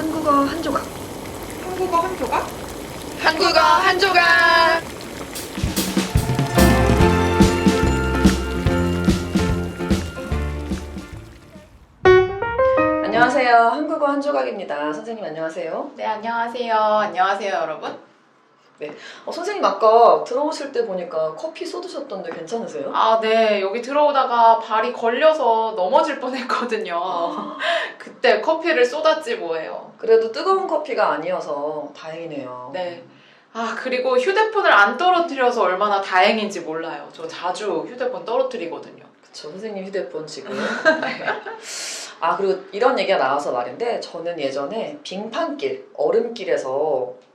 한국어 한 조각. 한국어 한 조각? 한국어 한 조각! 안녕하세요. 한국어 한 조각입니다. 선생님 안녕하세요. 네, 안녕하세요. 안녕하세요, 여러분. 네. 선생님 아까 들어오실 때 보니까 커피 쏟으셨던데 괜찮으세요? 아, 네. 여기 들어오다가 발이 걸려서 넘어질 뻔했거든요. 그때 커피를 쏟았지 뭐예요. 그래도 뜨거운 커피가 아니어서 다행이네요. 네. 아, 그리고 휴대폰을 안 떨어뜨려서 얼마나 다행인지 몰라요. 저 자주 휴대폰 떨어뜨리거든요. 그쵸. 선생님 휴대폰 지금. 네. 아, 그리고 이런 얘기가 나와서 말인데 저는 예전에 빙판길, 얼음길에서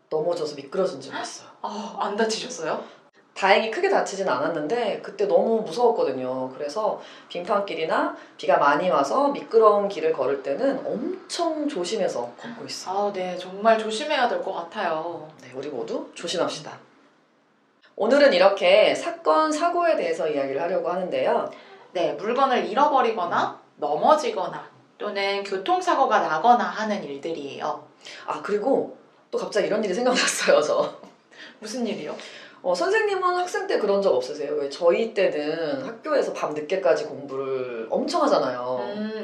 넘어져서 미끄러진 적이 있어요. 아, 안 다치셨어요? 다행히 크게 다치진 않았는데 그때 너무 무서웠거든요. 그래서 빙판길이나 비가 많이 와서 미끄러운 길을 걸을 때는 엄청 조심해서 걷고 있어요. 아, 네. 정말 조심해야 될 것 같아요. 네, 우리 모두 조심합시다. 오늘은 이렇게 사건, 사고에 대해서 이야기를 하려고 하는데요. 네, 물건을 잃어버리거나 넘어지거나 또는 교통사고가 나거나 하는 일들이에요. 아, 그리고 또 갑자기 이런 일이 생각났어요, 저. 무슨 일이요? 선생님은 학생 때 그런 적 없으세요? 왜 저희 때는 학교에서 밤 늦게까지 공부를 엄청 하잖아요.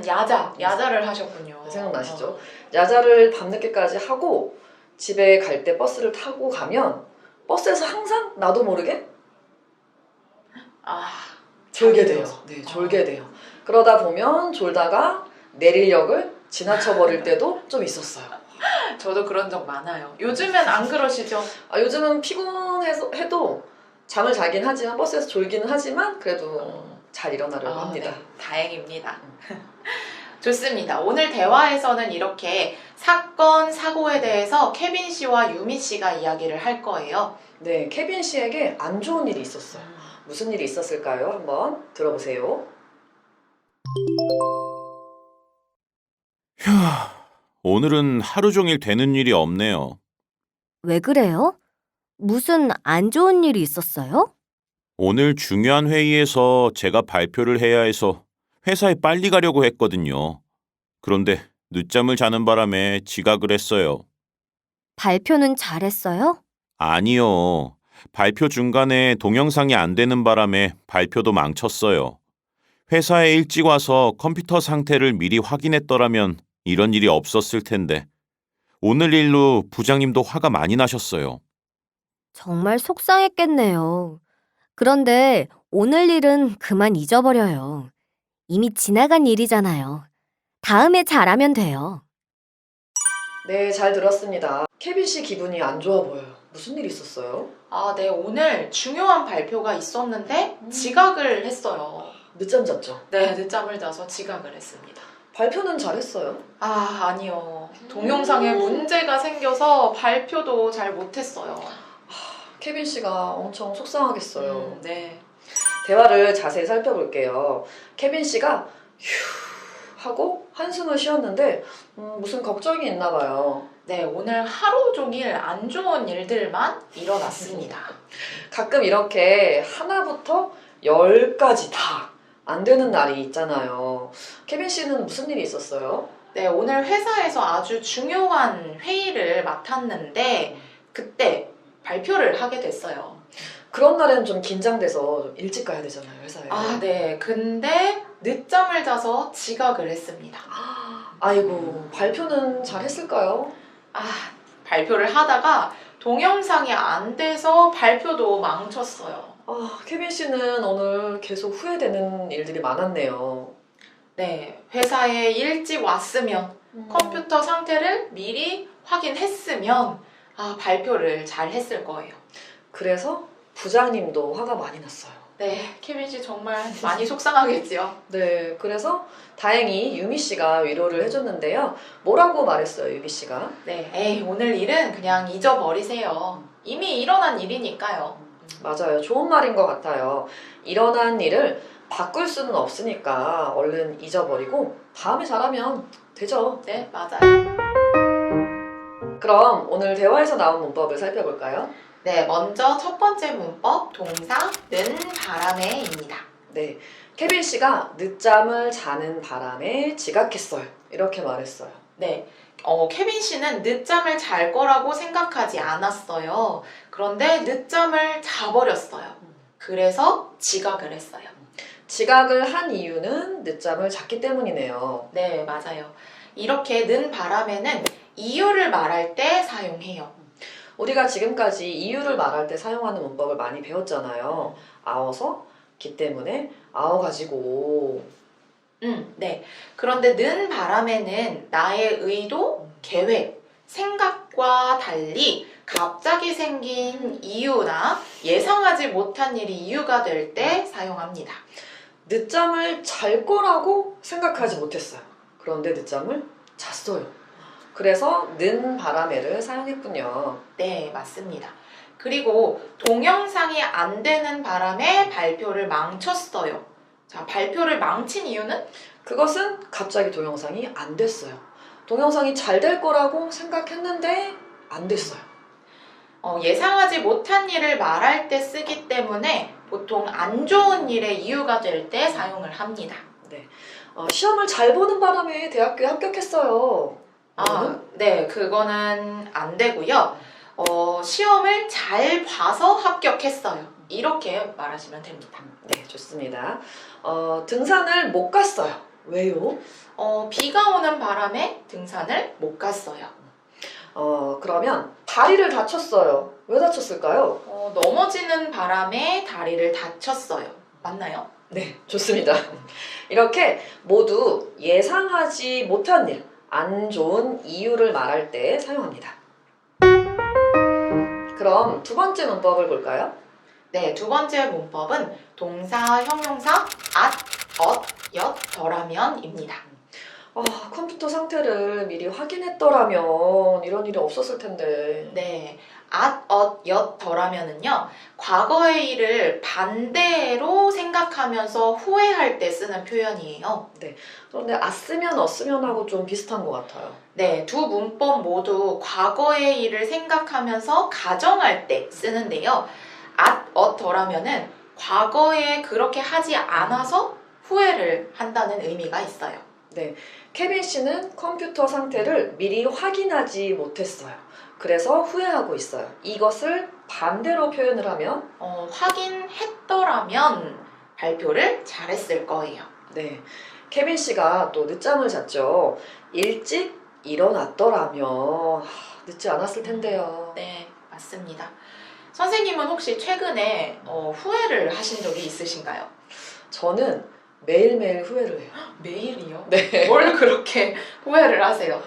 야자를 하셨군요. 생각나시죠? 야자를 밤늦게까지 하고 집에 갈 때 버스를 타고 가면 버스에서 항상 나도 모르게 아, 졸게 돼요. 네, 졸게 돼요. 그러다 보면 졸다가 내릴역을 지나쳐 버릴 때도 좀 있었어요. 저도 그런 적 많아요. 요즘엔 안 그러시죠? 아, 요즘은 피곤해서 해도 잠을 자긴 하지만 버스에서 졸기는 하지만 그래도 잘 일어나려고 합니다. 네, 다행입니다. 좋습니다. 오늘 대화에서는 이렇게 사건, 사고에 대해서 케빈 씨와 유미 씨가 이야기를 할 거예요. 네, 케빈 씨에게 안 좋은 일이 있었어요. 무슨 일이 있었을까요? 한번 들어보세요. 휴, 오늘은 하루 종일 되는 일이 없네요. 왜 그래요? 무슨 안 좋은 일이 있었어요? 오늘 중요한 회의에서 제가 발표를 해야 해서 회사에 빨리 가려고 했거든요. 그런데 늦잠을 자는 바람에 지각을 했어요. 발표는 잘했어요? 아니요. 발표 중간에 동영상이 안 되는 바람에 발표도 망쳤어요. 회사에 일찍 와서 컴퓨터 상태를 미리 확인했더라면 이런 일이 없었을 텐데. 오늘 일로 부장님도 화가 많이 나셨어요. 정말 속상했겠네요. 그런데 오늘 일은 그만 잊어버려요. 이미 지나간 일이잖아요. 다음에 잘하면 돼요. 네, 잘 들었습니다. 케빈 씨 기분이 안 좋아 보여요. 무슨 일 있었어요? 아, 네. 오늘 중요한 발표가 있었는데 지각을 했어요. 늦잠 잤죠? 네, 늦잠을 자서 지각을 했습니다. 발표는 잘했어요. 아, 아니요. 동영상에 문제가 생겨서 발표도 잘 못했어요. 케빈 씨가 엄청 속상하겠어요. 네. 대화를 자세히 살펴볼게요. 케빈 씨가 휴 하고 한숨을 쉬었는데 무슨 걱정이 있나 봐요. 네, 오늘 하루 종일 안 좋은 일들만 일어났습니다. 가끔 이렇게 하나부터 10까지 다 안 되는 날이 있잖아요. 케빈 씨는 무슨 일이 있었어요? 네, 오늘 회사에서 아주 중요한 회의를 맡았는데 그때 발표를 하게 됐어요. 그런 날에는 좀 긴장돼서 좀 일찍 가야 되잖아요, 회사에. 아, 네. 근데 늦잠을 자서 지각을 했습니다. 아이고, 발표는 잘 했을까요? 아, 발표를 하다가 동영상이 안 돼서 발표도 망쳤어요. 케빈 씨는 오늘 계속 후회되는 일들이 많았네요. 네, 회사에 일찍 왔으면 컴퓨터 상태를 미리 확인했으면 발표를 잘 했을 거예요. 그래서 부장님도 화가 많이 났어요. 네, 케빈 씨 정말 많이 속상하겠지요. 네, 그래서 다행히 유미 씨가 위로를 해줬는데요. 뭐라고 말했어요, 유미 씨가? 네, 에이, 오늘 일은 그냥 잊어버리세요. 이미 일어난 일이니까요. 맞아요. 좋은 말인 것 같아요. 일어난 일을 바꿀 수는 없으니까 얼른 잊어버리고 다음에 잘하면 되죠. 네, 맞아요. 그럼 오늘 대화에서 나온 문법을 살펴볼까요? 네, 먼저 첫 번째 문법, 동사는 바람에입니다. 네, 케빈 씨가 늦잠을 자는 바람에 지각했어요. 이렇게 말했어요. 네, 케빈 씨는 늦잠을 잘 거라고 생각하지 않았어요. 그런데 늦잠을 자버렸어요. 그래서 지각을 했어요. 지각을 한 이유는 늦잠을 잤기 때문이네요. 네, 맞아요. 이렇게 는 바람에는 이유를 말할 때 사용해요. 우리가 지금까지 이유를 말할 때 사용하는 문법을 많이 배웠잖아요. 아어서, 기 때문에, 아어가지고. 네. 그런데 는 바람에는 나의 의도, 계획, 생각과 달리 갑자기 생긴 이유나 예상하지 못한 일이 이유가 될 때 사용합니다. 늦잠을 잘 거라고 생각하지 못했어요. 그런데 늦잠을 잤어요. 그래서 는 바람에를 사용했군요. 네, 맞습니다. 그리고 동영상이 안 되는 바람에 발표를 망쳤어요. 자, 발표를 망친 이유는? 그것은 갑자기 동영상이 안 됐어요. 동영상이 잘 될 거라고 생각했는데 안 됐어요. 예상하지 못한 일을 말할 때 쓰기 때문에 보통 안 좋은 일의 이유가 될 때 사용을 합니다. 시험을 잘 보는 바람에 대학교에 합격했어요. 네, 그거는 안 되고요. 시험을 잘 봐서 합격했어요. 이렇게 말하시면 됩니다. 네, 좋습니다. 등산을 못 갔어요. 왜요? 비가 오는 바람에 등산을 못 갔어요. 그러면 다리를 다쳤어요. 왜 다쳤을까요? 넘어지는 바람에 다리를 다쳤어요. 맞나요? 네, 좋습니다. 이렇게 모두 예상하지 못한 일, 안 좋은 이유를 말할 때 사용합니다. 그럼 두 번째 문법을 볼까요? 네, 두 번째 문법은 동사, 형용사, 엇, 더라면입니다. 컴퓨터 상태를 미리 확인했더라면 이런 일이 없었을 텐데. 네, 더라면은요, 과거의 일을 반대로 생각하면서 후회할 때 쓰는 표현이에요. 그런데 쓰면 어쓰면 하고 좀 비슷한 것 같아요. 네, 두 문법 모두 과거의 일을 생각하면서 가정할 때 쓰는데요. 더라면은 과거에 그렇게 하지 않아서 후회를 한다는 의미가 있어요. 케빈 씨는 컴퓨터 상태를 미리 확인하지 못했어요. 그래서 후회하고 있어요. 이것을 반대로 표현을 하면 확인했더라면 발표를 잘했을 거예요. 케빈 씨가 또 늦잠을 잤죠. 일찍 일어났더라면 늦지 않았을 텐데요. 네, 맞습니다. 선생님은 혹시 최근에 후회를 하신 적이 있으신가요? 저는 매일매일 후회를 해요. 매일이요? 네. 뭘 그렇게 후회를 하세요?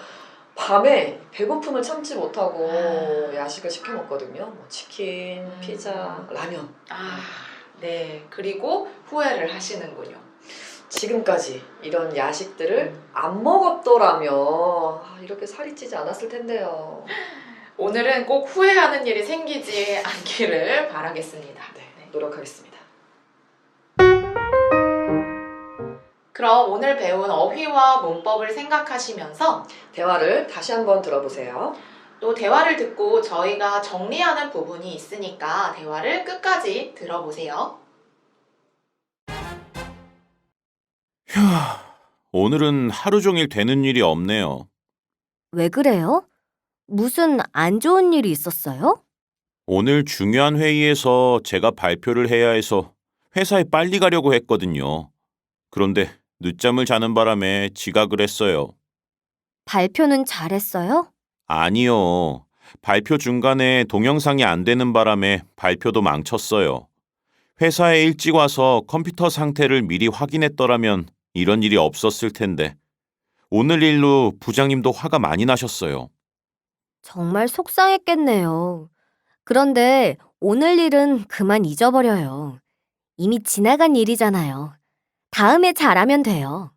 밤에 배고픔을 참지 못하고 야식을 시켜 먹거든요. 치킨, 피자, 라면. 네. 그리고 후회를 하시는군요. 지금까지 이런 야식들을 안 먹었더라면 이렇게 살이 찌지 않았을 텐데요. 오늘은 꼭 후회하는 일이 생기지 않기를 바라겠습니다. 노력하겠습니다. 그럼 오늘 배운 어휘와 문법을 생각하시면서 대화를 다시 한번 들어보세요. 또 대화를 듣고 저희가 정리하는 부분이 있으니까 대화를 끝까지 들어보세요. 휴, 오늘은 하루 종일 되는 일이 없네요. 왜 그래요? 무슨 안 좋은 일이 있었어요? 오늘 중요한 회의에서 제가 발표를 해야 해서 회사에 빨리 가려고 했거든요. 그런데 늦잠을 자는 바람에 지각을 했어요. 발표는 잘했어요? 아니요. 발표 중간에 동영상이 안 되는 바람에 발표도 망쳤어요. 회사에 일찍 와서 컴퓨터 상태를 미리 확인했더라면 이런 일이 없었을 텐데. 오늘 일로 부장님도 화가 많이 나셨어요. 정말 속상했겠네요. 그런데 오늘 일은 그만 잊어버려요. 이미 지나간 일이잖아요. 다음에 잘하면 돼요.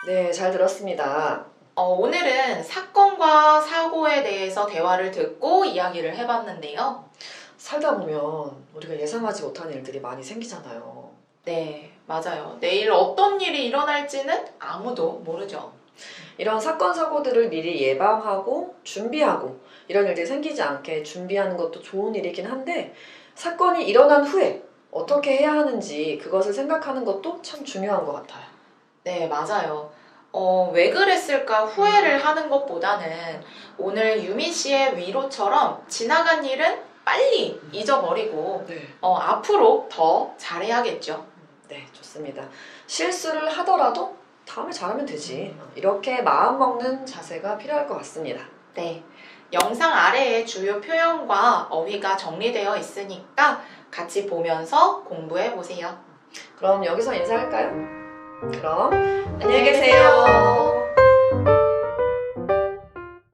네, 잘 들었습니다. 오늘은 사건과 사고에 대해서 대화를 듣고 이야기를 해봤는데요. 살다 보면 우리가 예상하지 못한 일들이 많이 생기잖아요. 네, 맞아요. 내일 어떤 일이 일어날지는 아무도 모르죠. 이런 사건, 사고들을 미리 예방하고 준비하고 이런 일들이 생기지 않게 준비하는 것도 좋은 일이긴 한데 사건이 일어난 후에 어떻게 해야 하는지 그것을 생각하는 것도 참 중요한 것 같아요. 네, 맞아요. 왜 그랬을까 후회를 하는 것보다는 오늘 유미 씨의 위로처럼 지나간 일은 빨리 잊어버리고 네. 앞으로 더 잘해야겠죠. 네, 좋습니다. 실수를 하더라도 다음에 잘하면 되지. 이렇게 마음 먹는 자세가 필요할 것 같습니다. 네. 영상 아래에 주요 표현과 어휘가 정리되어 있으니까 같이 보면서 공부해 보세요. 그럼 여기서 인사할까요? 그럼 안녕히 계세요.